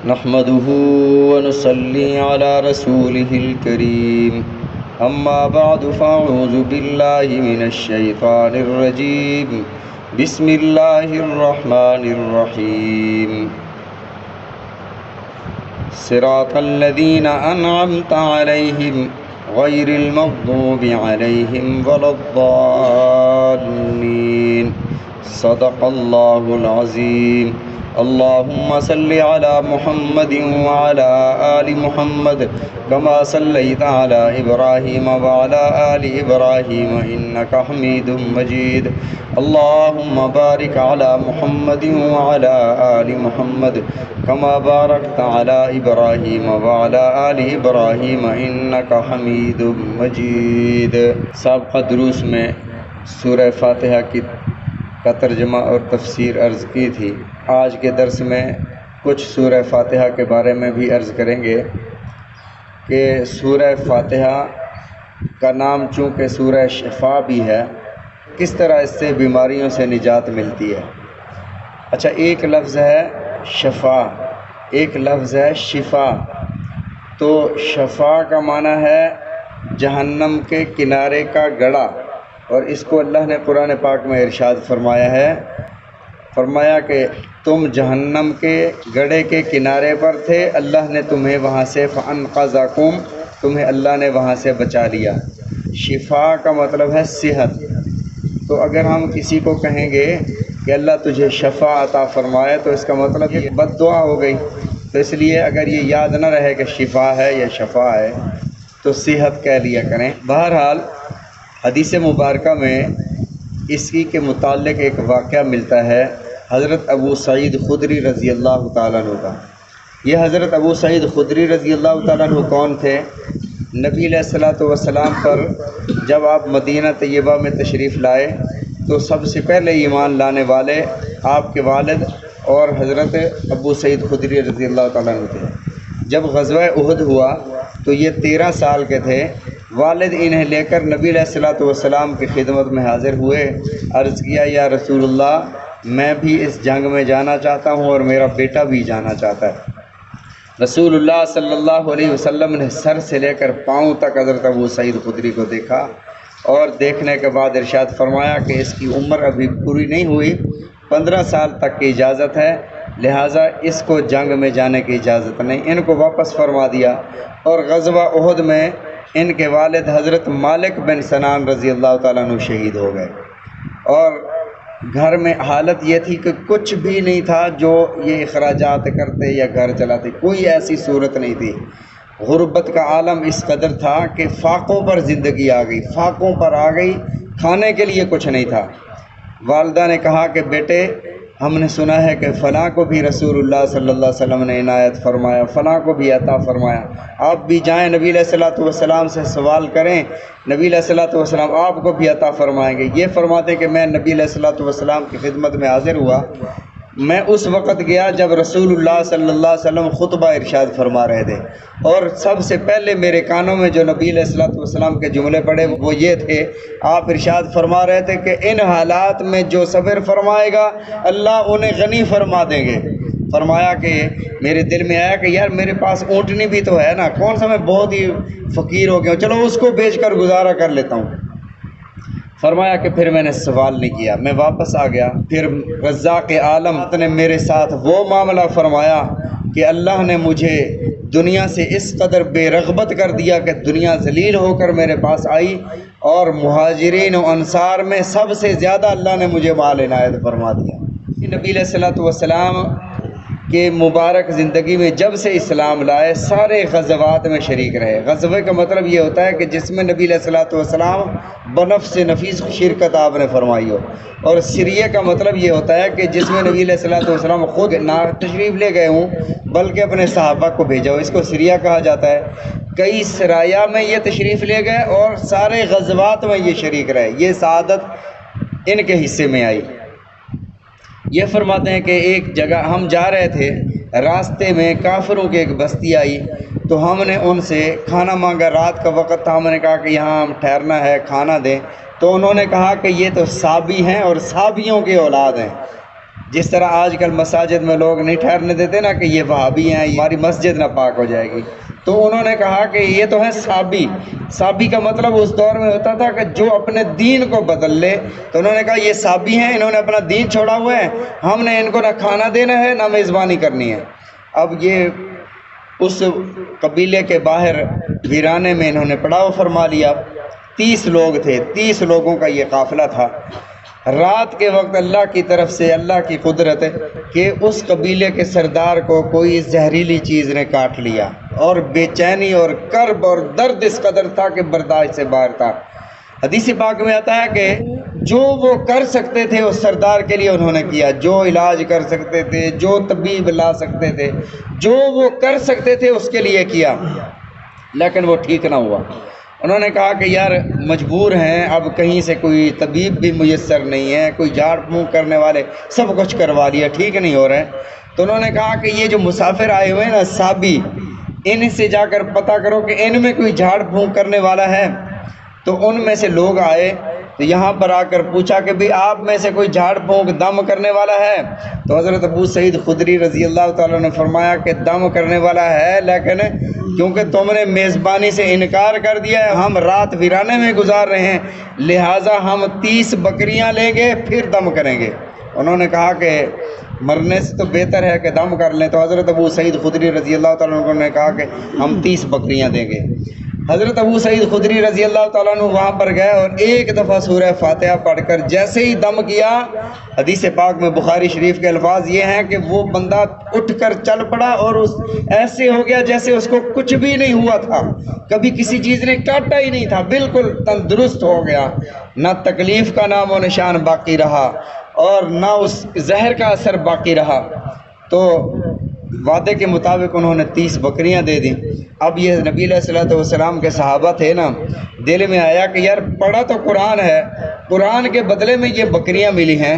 نحمده ونصلي على رسوله الكريم أما بعد فأعوذ بالله من الشيطان الرجيم بسم الله الرحمن الرحيم صراط الذين أنعمت عليهم غير المغضوب عليهم ولا الضالين صدق الله العظيم اللهم صل على محمد وعلى آل محمد كما صليت على إبراهيم وعلى آل إبراهيم إنك حميد مجيد اللهم بارك على محمد وعلى آل محمد كما باركت على إبراهيم وعلى آل إبراهيم إنك حميد مجيد۔ سابقہ دروس میں سورہ فاتحہ کا ترجمہ اور تفسیر عرض کی تھی۔ آج کے درس میں کچھ سورہ فاتحہ کے بارے میں بھی عرض کریں گے کہ سورہ فاتحہ کا نام چونکہ سورہ شفا بھی ہے، کس طرح اس سے بیماریوں سے نجات ملتی ہے۔ اچھا، ایک لفظ ہے شفا، ایک لفظ ہے شفا۔ تو شفا کا معنی ہے جہنم کے کنارے کا گڑھا، اور اس کو اللہ نے قرآن پاک میں ارشاد فرمایا ہے، فرمایا کہ تم جہنم کے گڑھے کے کنارے پر تھے، اللہ نے تمہیں وہاں سے فَأَنْقَذَكُمْ، تمہیں اللہ نے وہاں سے بچا لیا۔ شفا کا مطلب ہے صحت۔ تو اگر ہم کسی کو کہیں گے کہ اللہ تجھے شفا عطا فرمائے تو اس کا مطلب یہ بد دعا ہو گئی۔ تو اس لیے اگر یہ یاد نہ رہے کہ شفا ہے یا شفا ہے تو صحت کہہ لیا کریں۔ بہرحال حدیث مبارکہ میں اس کی کے متعلق ایک واقعہ ملتا ہے حضرت ابو سعید خدری رضی اللہ تعالیٰ عنہ کا۔ یہ حضرت ابو سعید خدری رضی اللہ تعالیٰ عنہ کون تھے؟ نبی علیہ الصلوۃ والسلام پر جب آپ مدینہ طیبہ میں تشریف لائے تو سب سے پہلے ایمان لانے والے آپ کے والد اور حضرت ابو سعید خدری رضی اللہ تعالیٰ عنہ تھے۔ جب غزوہ احد ہوا تو یہ 13 سال کے تھے۔ والد انہیں لے کر نبی علیہ الصلوۃ والسلام کی خدمت میں حاضر ہوئے، عرض کیا یا رسول اللہ میں بھی اس جنگ میں جانا چاہتا ہوں اور میرا بیٹا بھی جانا چاہتا ہے۔ رسول اللہ صلی اللہ علیہ وسلم نے سر سے لے کر پاؤں تک حضرت ابو سعید خدری کو دیکھا اور دیکھنے کے بعد ارشاد فرمایا کہ اس کی عمر ابھی پوری نہیں ہوئی، 15 سال تک کی اجازت ہے، لہٰذا اس کو جنگ میں جانے کی اجازت نہیں۔ ان کو واپس فرما دیا، اور غزوہ احد میں ان کے والد حضرت مالک بن سنان رضی اللہ تعالیٰ عنہ شہید ہو گئے، اور گھر میں حالت یہ تھی کہ کچھ بھی نہیں تھا جو یہ اخراجات کرتے یا گھر چلاتے، کوئی ایسی صورت نہیں تھی۔ غربت کا عالم اس قدر تھا کہ فاقوں پر زندگی آ گئی، فاقوں پر آ گئی، کھانے کے لیے کچھ نہیں تھا۔ والدہ نے کہا کہ بیٹے ہم نے سنا ہے کہ فلاں کو بھی رسول اللہ صلی اللہ علیہ وسلم نے عنایت فرمایا، فلاں کو بھی عطا فرمایا، آپ بھی جائیں نبی علیہ الصلوۃ والسلام سے سوال کریں، نبی علیہ الصلوۃ والسلام آپ کو بھی عطا فرمائیں گے۔ یہ فرماتے کہ میں نبی علیہ الصلوۃ والسلام کی خدمت میں حاضر ہوا، میں اس وقت گیا جب رسول اللہ صلی اللہ علیہ وسلم خطبہ ارشاد فرما رہے تھے، اور سب سے پہلے میرے کانوں میں جو نبی علیہ الصلوۃ والسلام کے جملے پڑے وہ یہ تھے، آپ ارشاد فرما رہے تھے کہ ان حالات میں جو صبر فرمائے گا اللہ انہیں غنی فرما دیں گے۔ فرمایا کہ میرے دل میں آیا کہ یار میرے پاس اونٹنی بھی تو ہے نا، کون سا میں بہت ہی فقیر ہو گیا ہوں، چلو اس کو بیچ کر گزارا کر لیتا ہوں۔ فرمایا کہ پھر میں نے سوال نہیں کیا، میں واپس آ گیا۔ پھر رزاق عالم نے میرے ساتھ وہ معاملہ فرمایا کہ اللہ نے مجھے دنیا سے اس قدر بے رغبت کر دیا کہ دنیا ذلیل ہو کر میرے پاس آئی، اور مہاجرین و انصار میں سب سے زیادہ اللہ نے مجھے مال عنایت فرما دیا۔ نبی علیہ الصلوۃ والسلام کہ مبارک زندگی میں جب سے اسلام لائے سارے غزوات میں شریک رہے۔ غزوے کا مطلب یہ ہوتا ہے کہ جس میں نبی علیہ الصلوۃ والسلام بنفس نفیس شرکت آپ نے فرمائی ہو، اور سریہ کا مطلب یہ ہوتا ہے کہ جس میں نبی علیہ الصلوۃ والسلام خود نہ تشریف لے گئے ہوں بلکہ اپنے صحابہ کو بھیجا ہو، اس کو سریہ کہا جاتا ہے۔ کئی سرایہ میں یہ تشریف لے گئے اور سارے غزوات میں یہ شریک رہے، یہ سعادت ان کے حصے میں آئی۔ یہ فرماتے ہیں کہ ایک جگہ ہم جا رہے تھے، راستے میں کافروں کی ایک بستی آئی تو ہم نے ان سے کھانا مانگا، رات کا وقت تھا، ہم نے کہا کہ یہاں ہم ٹھہرنا ہے، کھانا دیں، تو انہوں نے کہا کہ یہ تو صابی ہیں اور صابیوں کی اولاد ہیں۔ جس طرح آج کل مساجد میں لوگ نہیں ٹھہرنے دیتے نا کہ یہ وہابی ہیں، ہماری مسجد نہ پاک ہو جائے گی، تو انہوں نے کہا کہ یہ تو ہے صابی۔ صابی کا مطلب اس دور میں ہوتا تھا کہ جو اپنے دین کو بدل لے، تو انہوں نے کہا یہ صابی ہیں، انہوں نے اپنا دین چھوڑا ہوا ہے، ہم نے ان کو نہ کھانا دینا ہے نہ میزبانی کرنی ہے۔ اب یہ اس قبیلے کے باہر ویرانے میں انہوں نے پڑاؤ فرما لیا۔ 30 لوگ تھے، 30 لوگوں کا یہ قافلہ تھا۔ رات کے وقت اللہ کی طرف سے اللہ کی قدرت کہ اس قبیلے کے سردار کو کوئی زہریلی چیز نے کاٹ لیا، اور بے چینی اور کرب اور درد اس قدر تھا کہ برداشت سے باہر تھا۔ حدیث پاک میں آتا ہے کہ جو وہ کر سکتے تھے اس سردار کے لیے انہوں نے کیا، جو علاج کر سکتے تھے، جو طبیب لا سکتے تھے، جو وہ کر سکتے تھے اس کے لیے کیا، لیکن وہ ٹھیک نہ ہوا۔ انہوں نے کہا کہ یار مجبور ہیں، اب کہیں سے کوئی طبیب بھی میسر نہیں ہے، کوئی جھاڑ پھونک کرنے والے، سب کچھ کروا لیا، ٹھیک نہیں ہو رہے۔ تو انہوں نے کہا کہ یہ جو مسافر آئے ہوئے ہیں نا صابی، ان سے جا کر پتہ کرو کہ ان میں کوئی جھاڑ پھونک کرنے والا ہے۔ تو ان میں سے لوگ آئے، تو یہاں پر آ کر پوچھا کہ بھی آپ میں سے کوئی جھاڑ پھونک دم کرنے والا ہے؟ تو حضرت ابو سعید خدری رضی اللہ تعالیٰ نے فرمایا کہ دم کرنے والا ہے، لیکن کیونکہ تم نے میزبانی سے انکار کر دیا ہے، ہم رات ویرانے میں گزار رہے ہیں، لہٰذا ہم 30 بکریاں لیں گے پھر دم کریں گے۔ انہوں نے کہا کہ مرنے سے تو بہتر ہے کہ دم کر لیں۔ تو حضرت ابو سعید خدری رضی اللہ تعالیٰ عنہ نے کہا کہ ہم 30 بکریاں دیں گے۔ حضرت ابو سعید خدری رضی اللہ تعالیٰ عنہ وہاں پر گئے اور ایک دفعہ سورہ فاتحہ پڑھ کر جیسے ہی دم کیا، حدیث پاک میں بخاری شریف کے الفاظ یہ ہیں کہ وہ بندہ اٹھ کر چل پڑا اور ایسے ہو گیا جیسے اس کو کچھ بھی نہیں ہوا تھا، کبھی کسی چیز نے کاٹا ہی نہیں تھا، بالکل تندرست ہو گیا، نہ تکلیف کا نام و نشان باقی رہا اور نہ اس زہر کا اثر باقی رہا۔ تو وعدے کے مطابق انہوں نے 30 بکریاں دے دیں۔ اب یہ نبی علیہ الصلوۃ والسلام کے صحابہ تھے نا، دل میں آیا کہ یار پڑھا تو قرآن ہے، قرآن کے بدلے میں یہ بکریاں ملی ہیں،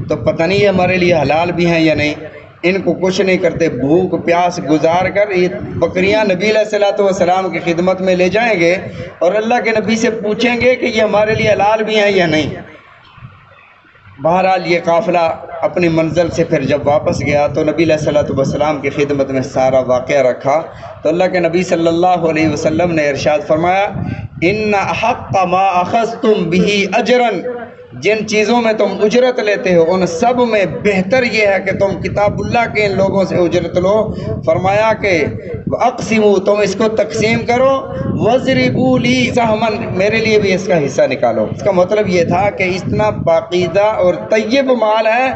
تو پتہ نہیں یہ ہمارے لیے حلال بھی ہیں یا نہیں۔ ان کو کچھ نہیں کرتے، بھوک پیاس گزار کر یہ بکریاں نبی علیہ الصلوۃ والسلام کی خدمت میں لے جائیں گے اور اللہ کے نبی سے پوچھیں گے کہ یہ ہمارے لیے حلال بھی ہیں یا نہیں۔ بہرحال یہ قافلہ اپنی منزل سے پھر جب واپس گیا تو نبی علیہ الصلوۃ والسلام کی خدمت میں سارا واقعہ رکھا، تو اللہ کے نبی صلی اللہ علیہ وسلم نے ارشاد فرمایا، ان احق ما اخذتم به اجرا، جن چیزوں میں تم اجرت لیتے ہو ان سب میں بہتر یہ ہے کہ تم کتاب اللہ کے ان لوگوں سے اجرت لو۔ فرمایا کہ اقسموا، تم اس کو تقسیم کرو، وضربوا لی سہما، میرے لیے بھی اس کا حصہ نکالو۔ اس کا مطلب یہ تھا کہ اتنا پاکیزہ اور طیب مال ہے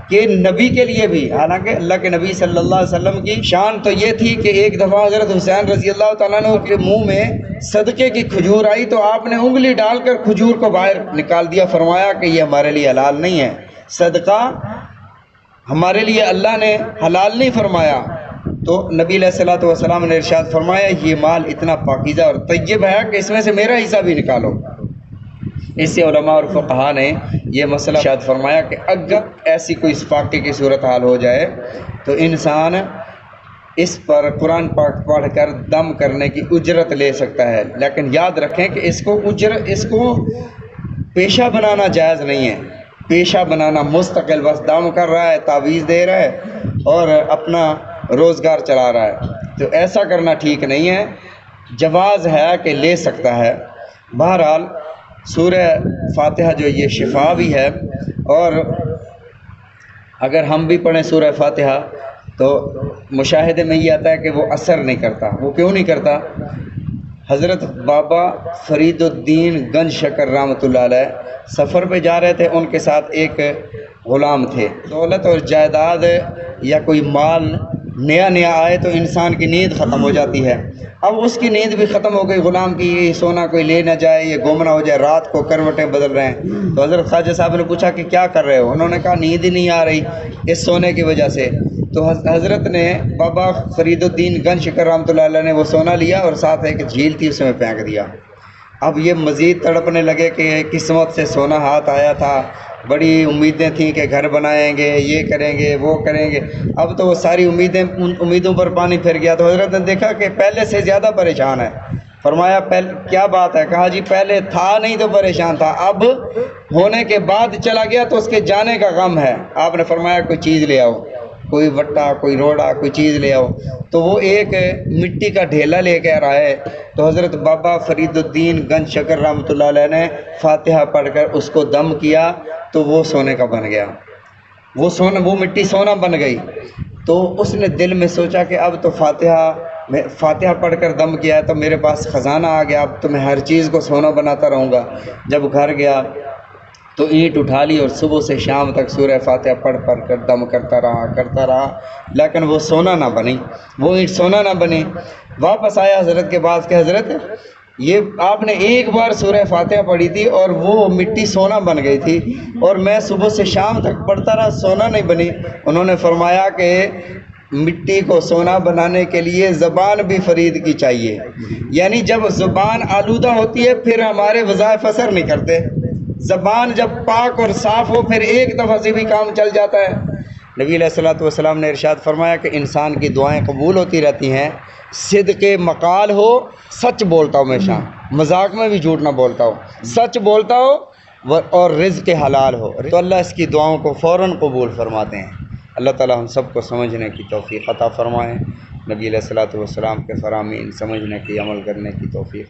کہ نبی کے لیے بھی، حالانکہ اللہ کے نبی صلی اللہ علیہ وسلم کی شان تو یہ تھی کہ ایک دفعہ حضرت حسین رضی اللہ تعالیٰ عنہ کے منہ میں صدقے کی کھجور آئی تو آپ نے انگلی ڈال کر کھجور کو باہر نکال دیا، فرمایا کہ یہ ہمارے لیے حلال نہیں ہے، صدقہ ہمارے لیے اللہ نے حلال نہیں فرمایا۔ تو نبی علیہ الصلوۃ والسلام نے ارشاد فرمایا یہ مال اتنا پاکیزہ اور طیب ہے کہ اس میں سے میرا حصہ بھی نکالو۔ اس سے علماء اور فقہاء نے یہ مسئلہ ارشاد فرمایا کہ اگر ایسی کوئی فاقے کی صورتحال ہو جائے تو انسان اس پر قرآن پاک پڑھ کر دم کرنے کی اجرت لے سکتا ہے، لیکن یاد رکھیں کہ اس کو پیشہ بنانا جائز نہیں ہے۔ پیشہ بنانا مستقل بس دم کر رہا ہے، تعویذ دے رہا ہے اور اپنا روزگار چلا رہا ہے، تو ایسا کرنا ٹھیک نہیں ہے۔ جواز ہے کہ لے سکتا ہے۔ بہرحال سورہ فاتحہ جو یہ شفا بھی ہے، اور اگر ہم بھی پڑھیں سورہ فاتحہ تو مشاہدے میں یہ آتا ہے کہ وہ اثر نہیں کرتا۔ وہ کیوں نہیں کرتا؟ حضرت بابا فرید الدین گنج شکر رحمۃ اللہ علیہ سفر پہ جا رہے تھے، ان کے ساتھ ایک غلام تھے۔ دولت اور جائیداد یا کوئی مال نیا آئے تو انسان کی نیند ختم ہو جاتی ہے۔ اب اس کی نیند بھی ختم ہو گئی، غلام کی، یہ سونا کوئی لے نہ جائے، یہ گم نہ ہو جائے، رات کو کروٹیں بدل رہے ہیں۔ تو حضرت خواجہ صاحب نے پوچھا کہ کیا کر رہے ہو؟ انہوں نے کہا نیند ہی نہیں آ رہی اس سونے کی وجہ سے۔ تو حضرت نے بابا فرید الدین گنج شکر رحمۃ اللہ علیہ نے وہ سونا لیا اور ساتھ ایک جھیل تھی اس میں پھینک دیا۔ اب یہ مزید تڑپنے لگے کہ قسمت سے سونا ہاتھ آیا تھا، بڑی امیدیں تھیں کہ گھر بنائیں گے، یہ کریں گے، وہ کریں گے، اب تو وہ ساری امیدوں پر پانی پھر گیا۔ تو حضرت نے دیکھا کہ پہلے سے زیادہ پریشان ہے، فرمایا پہلے کیا بات ہے؟ کہا جی پہلے تھا نہیں تو پریشان تھا، اب ہونے کے بعد چلا گیا تو اس کے جانے کا غم ہے۔ آپ نے فرمایا کوئی چیز لے آؤ، کوئی وٹا، کوئی روڑا، کوئی چیز لے آؤ۔ تو وہ ایک مٹی کا ڈھیلا لے کے آ رہا ہے، تو حضرت بابا فرید الدین گنج شکر رحمۃ اللہ علیہ نے فاتحہ پڑھ کر اس کو دم کیا تو وہ سونے کا بن گیا، وہ مٹی سونا بن گئی۔ تو اس نے دل میں سوچا کہ اب تو فاتحہ پڑھ کر دم کیا ہے تو میرے پاس خزانہ آ گیا، اب تو میں ہر چیز کو سونا بناتا رہوں گا۔ جب گھر گیا تو اینٹ اٹھا لی اور صبح سے شام تک سورہ فاتحہ پڑھ کر دم کرتا رہا، لیکن وہ سونا نہ بنی، وہ اینٹ سونا نہ بنی۔ واپس آیا حضرت کے پاس کہ حضرت یہ آپ نے ایک بار سورہ فاتحہ پڑھی تھی اور وہ مٹی سونا بن گئی تھی، اور میں صبح سے شام تک پڑھتا رہا، سونا نہیں بنی۔ انہوں نے فرمایا کہ مٹی کو سونا بنانے کے لیے زبان بھی فرید کی چاہیے، یعنی جب زبان آلودہ ہوتی ہے پھر ہمارے وظائف اثر نہیں کرتے، زبان جب پاک اور صاف ہو پھر ایک دفعہ سے بھی کام چل جاتا ہے۔ نبی علیہ الصلوۃ والسلام نے ارشاد فرمایا کہ انسان کی دعائیں قبول ہوتی رہتی ہیں، صدق مقال ہو، سچ بولتا ہو، ہمیشہ مذاق میں بھی جھوٹ نہ بولتا ہو، سچ بولتا ہو اور رزق حلال ہو، تو اللہ اس کی دعاؤں کو فوراً قبول فرماتے ہیں۔ اللہ تعالی ہم سب کو سمجھنے کی توفیق عطا فرمائے، نبی علیہ الصلوۃ والسلام کے فرامین سمجھنے کی، عمل کرنے کی توفیق